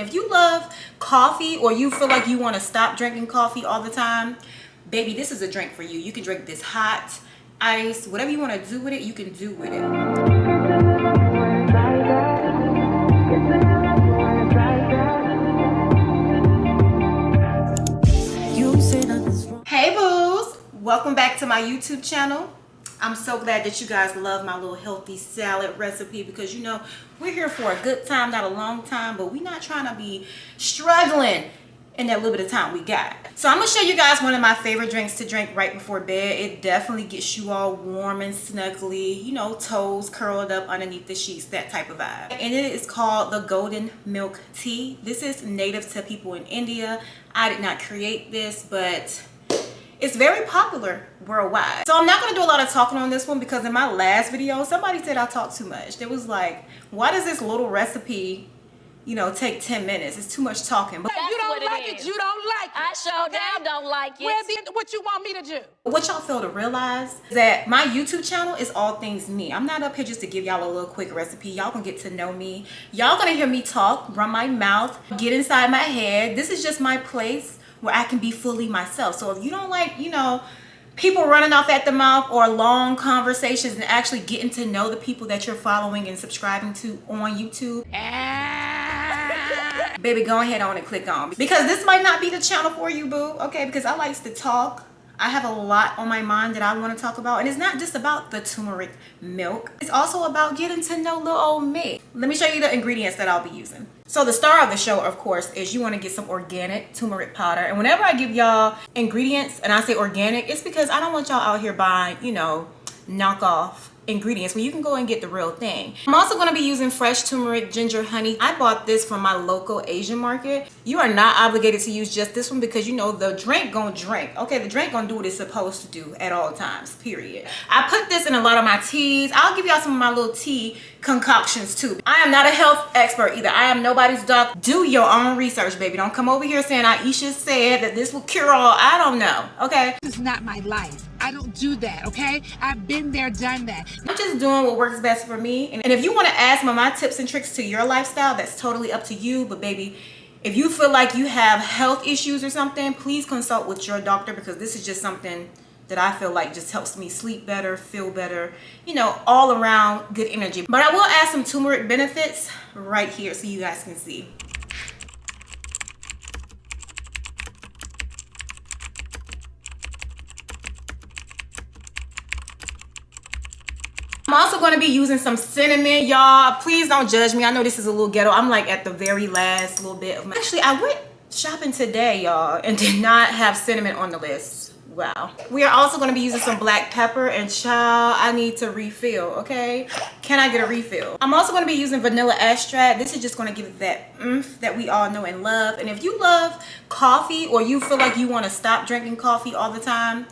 if you love coffee or you feel like you want to stop drinking coffee all the time, baby, this is a drink for you. You can drink this hot, ice, whatever you want to do with it, you can do with it. Hey boos, welcome back to my YouTube channel. I'm so glad that you guys love my little healthy salad recipe, because you know we're here for a good time, not a long time, but we're not trying to be struggling in that little bit of time we got. So I'm gonna show you guys one of my favorite drinks to drink right before bed. It definitely gets you all warm and snuggly, you know, toes curled up underneath the sheets, that type of vibe. And it is called the golden milk tea. This is native to people in India. I did not create this, but it's very popular worldwide. So I'm not gonna do a lot of talking on this one, because in my last video, somebody said I talk too much. They was like, why does this little recipe, you know, take 10 minutes? It's too much talking. But you don't like it, you don't like it. I sure damn don't like it. What you want me to do? What y'all fail to realize is that my YouTube channel is all things me. I'm not up here just to give y'all a little quick recipe. Y'all gonna get to know me. Y'all gonna hear me talk, run my mouth, get inside my head. This is just my place where I can be fully myself. So if you don't like, you know, people running off at the mouth or long conversations and actually getting to know the people that you're following and subscribing to on YouTube, baby, go ahead on and click on, because this might not be the channel for you, boo. Okay, because I like to talk. I have a lot on my mind that I want to talk about, and it's not just about the turmeric milk. It's also about getting to know little old me. Let me show you the ingredients that I'll be using. So the star of the show, of course, is you want to get some organic turmeric powder. And whenever I give y'all ingredients and I say organic, it's because I don't want y'all out here buying, you know, knockoff ingredients when you can go and get the real thing. I'm also going to be using fresh turmeric, ginger, honey. I bought this from my local Asian market. You are not obligated to use just this one, because you know the drink gonna drink. Okay, the drink gonna do what it's supposed to do at all times, period. I put this in a lot of my teas. I'll give y'all some of my little tea concoctions too. I am not a health expert either. I am nobody's doc. Do your own research, baby. Don't come over here saying Aisha said that this will cure all. I don't know, okay? This is not my life. I don't do that, okay? I've been there, done that. I'm just doing what works best for me. And if you want to add some of my tips and tricks to your lifestyle, that's totally up to you. But baby, if you feel like you have health issues or something, please consult with your doctor, because this is just something that I feel like just helps me sleep better, feel better, you know, all around good energy. But I will add some turmeric benefits right here so you guys can see. I'm also going to be using some cinnamon, y'all. Please don't judge me. I know this is a little ghetto. I'm like at the very last little bit of my... Actually, I went shopping today, y'all, and did not have cinnamon on the list. Wow. We are also going to be using some black pepper, and child, I need to refill, okay? Can I get a refill? I'm also going to be using vanilla extract. This is just going to give it that oomph that we all know and love. And if you love coffee or you feel like you want to stop drinking coffee all the time,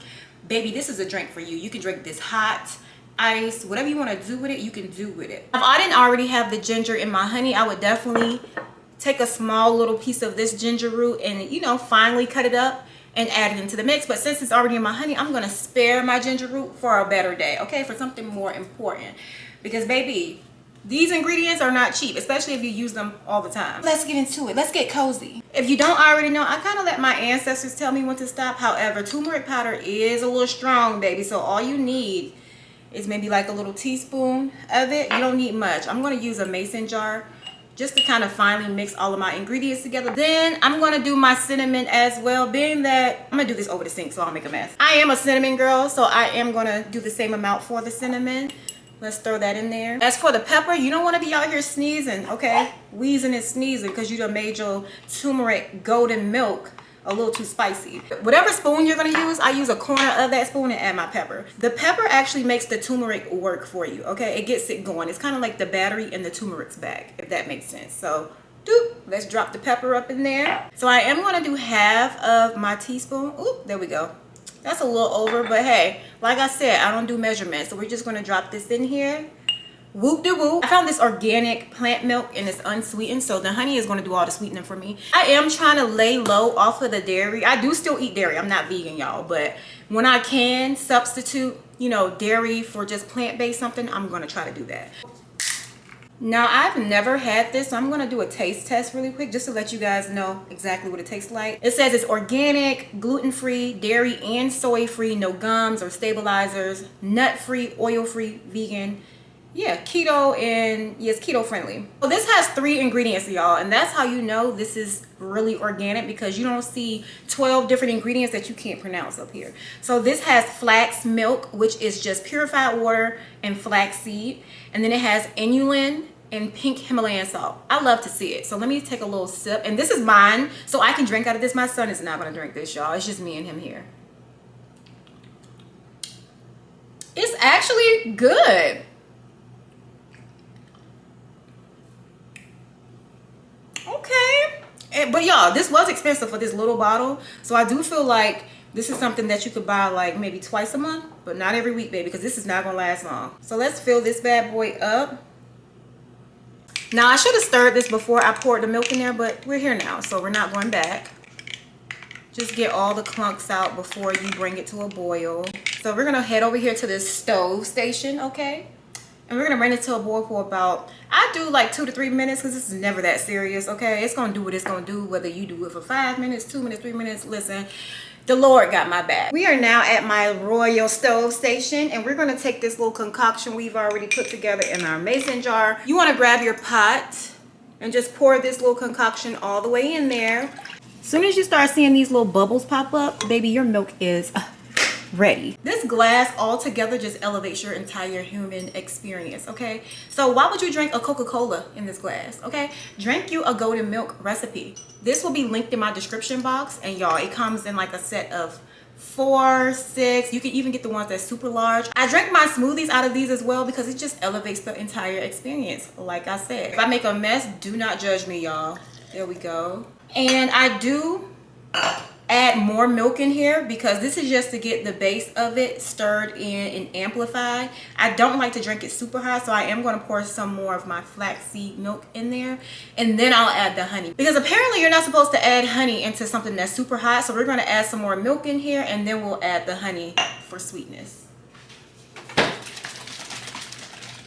baby, this is a drink for you. You can drink this hot, ice, whatever you want to do with it, you can do with it. If I didn't already have the ginger in my honey, I would definitely take a small little piece of this ginger root and, you know, finely cut it up and add it into the mix. But since it's already in my honey, I'm going to spare my ginger root for a better day, okay? For something more important. Because baby, these ingredients are not cheap, especially if you use them all the time. Let's get into it. Let's get cozy. If you don't already know, I kind of let my ancestors tell me when to stop. However, turmeric powder is a little strong, baby. So all you need is maybe like a little teaspoon of it. You don't need much. I'm going to use a mason jar just to kind of finely mix all of my ingredients together. Then I'm going to do my cinnamon as well, being that I'm going to do this over the sink so I don't make a mess. I am a cinnamon girl, so I am going to do the same amount for the cinnamon. Let's throw that in there. As for the pepper, you don't want to be out here sneezing, okay? Wheezing and sneezing because you done made your turmeric golden milk a little too spicy. Whatever spoon you're going to use, I use a corner of that spoon and add my pepper. The pepper actually makes the turmeric work for you, okay? It gets it going. It's kind of like the battery in the turmeric's bag, if that makes sense. So doop, let's drop the pepper up in there. So I am going to do half of my teaspoon. Oop, there we go. That's a little over, but hey, like I said, I don't do measurements. So we're just going to drop this in here. Whoop de whoop. I found this organic plant milk and it's unsweetened, so the honey is going to do all the sweetening for me. I am trying to lay low off of the dairy. I do still eat dairy. I'm not vegan, y'all, but when I can substitute, you know, dairy for just plant-based something, I'm going to try to do that. Now, I've never had this, so I'm going to do a taste test really quick just to let you guys know exactly what it tastes like. It says it's organic, gluten-free, dairy and soy-free, no gums or stabilizers, nut-free, oil-free, vegan. Yeah, keto, and yes, keto friendly. So this has 3 ingredients, y'all, and that's how you know this is really organic, because you don't see 12 different ingredients that you can't pronounce up here. So this has flax milk, which is just purified water and flax seed, and then it has inulin and pink Himalayan salt. I love to see it. So let me take a little sip, and this is mine, so I can drink out of this. My son is not gonna drink this, y'all. It's just me and him here. It's actually good. Okay, but y'all, this was expensive for this little bottle, so I do feel like this is something that you could buy like maybe twice a month, but not every week, baby, because this is not gonna last long. So let's fill this bad boy up. Now, I should have stirred this before I poured the milk in there, but we're here now, so we're not going back. Just get all the clunks out before you bring it to a boil. So we're gonna head over here to this stove station, okay? And we're gonna bring it to a boil for about, I do like 2 to 3 minutes, because this is never that serious, okay? It's gonna do what it's gonna do, whether you do it for 5 minutes, 2 minutes, 3 minutes. Listen, the Lord got my back. We are now at my royal stove station, and we're gonna take this little concoction we've already put together in our mason jar. You wanna grab your pot and just pour this little concoction all the way in there. As soon as you start seeing these little bubbles pop up, baby, your milk is ready. This glass altogether just elevates your entire human experience, okay? So why would you drink a Coca-Cola in this glass, okay? Drink you a golden milk recipe. This will be linked in my description box, and y'all, it comes in like a set of 4, 6. You can even get the ones that's super large. I drink my smoothies out of these as well, because it just elevates the entire experience. Like I said, if I make a mess, do not judge me, y'all. There we go. And I do add more milk in here, because this is just to get the base of it stirred in and amplified. I don't like to drink it super hot, so I am going to pour some more of my flaxseed milk in there, and then I'll add the honey, because apparently you're not supposed to add honey into something that's super hot. So we're going to add some more milk in here, and then we'll add the honey for sweetness.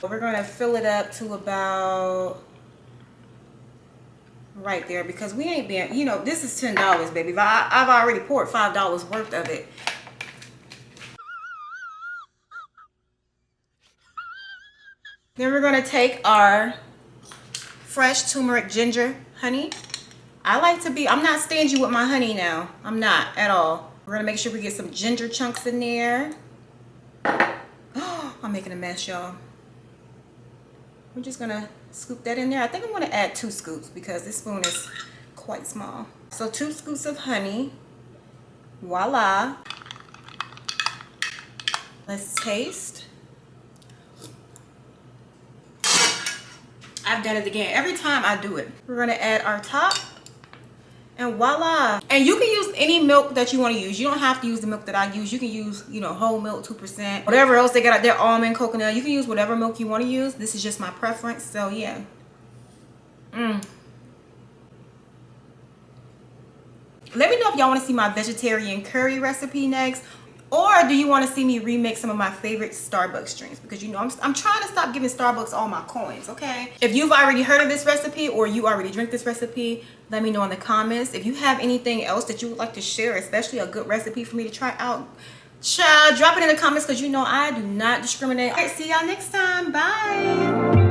We're going to fill it up to about right there, because we ain't been, you know, this is $10, baby. I've already poured $5 worth of it. Then we're going to take our fresh turmeric ginger honey. I like to be, I'm not stingy with my honey now. I'm not at all. We're going to make sure we get some ginger chunks in there. Oh, I'm making a mess, y'all. We're just gonna scoop that in there. I think I'm gonna add 2 scoops, because this spoon is quite small. So 2 scoops of honey. Voila. Let's taste. I've done it again. Every time I do it. We're gonna add our top. And voila. And you can use any milk that you want to use. You don't have to use the milk that I use. You can use, you know, whole milk, 2%. Whatever else they got out there, almond, coconut. You can use whatever milk you want to use. This is just my preference. So, yeah. Let me know if y'all want to see my vegetarian curry recipe next. Or do you want to see me remix some of my favorite Starbucks drinks? Because, you know, I'm trying to stop giving Starbucks all my coins, okay? If you've already heard of this recipe, or you already drink this recipe, let me know in the comments. If you have anything else that you would like to share, especially a good recipe for me to try out, child, drop it in the comments, because, you know, I do not discriminate. All right, see y'all next time. Bye.